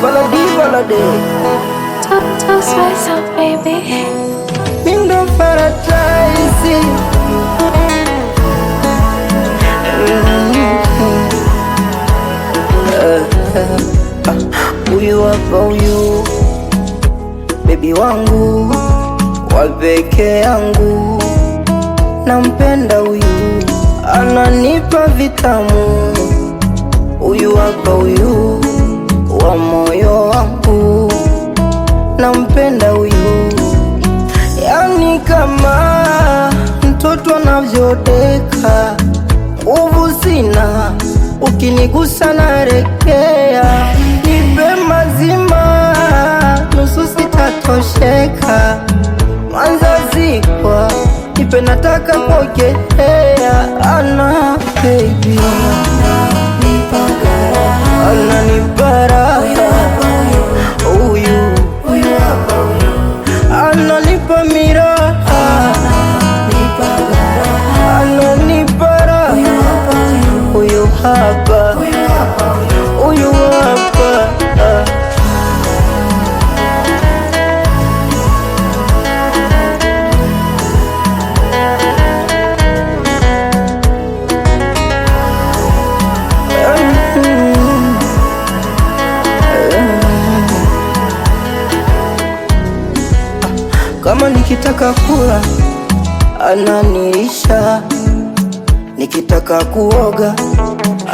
Follow the Don't spice up, baby. Mindo paradise. Huyu hapa huyu baby wangu wa peke yangu, nampenda huyu, ananipa vitamu. Huyu hapa huyu wa moyo wangu, nampenda huyu, yani kama mtoto anavyodeka, nguvu sina, ukinigusa narekea. Nipe mazima, nusu sitatosheka, Mwanza Zikwa, nipe nataka kuogelea. Ana baby ananipara, huyu ananipa miraha, ananipara, huyu hapa, huyu hapa. Kama nikitaka kula ananilisha, nikitaka kuoga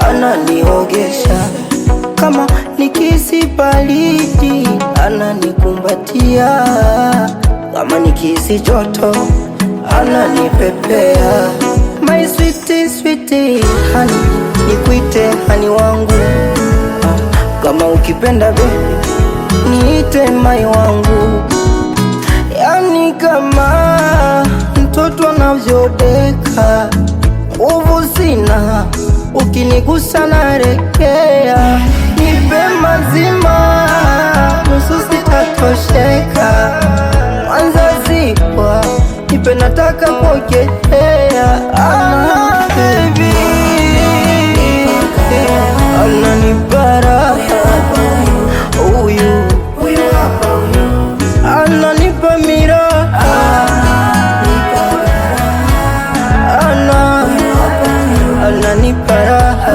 ananiogesha, kama nikihisi baridi ananikumbatia, kama nikihisi joto ananipepea. My sweetie, sweetie honey, nikuite hani wangu, kama ukipenda baby niite mai wangu, yani kama mtoto anavyodeka, nguvu sina, ukinigusa narekea. Nipe mazima, nusu sitatosheka, Mwanza Zikwa, nipe nataka kuogelea. Ana baby ananipara, huyu ananipa miraha, ananipa raha,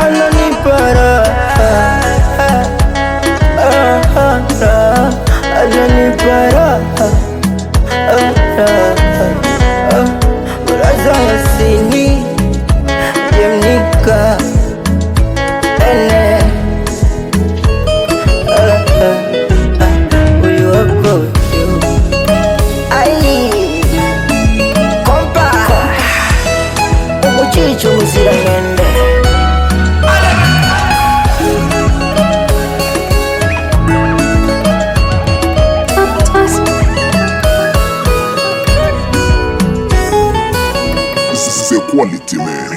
ananipa raha, ananipa raha. Raza Yasini Jemnika ene huyu hapa huyu. Ai kompa umuchicho muzira ngende C'est quality man.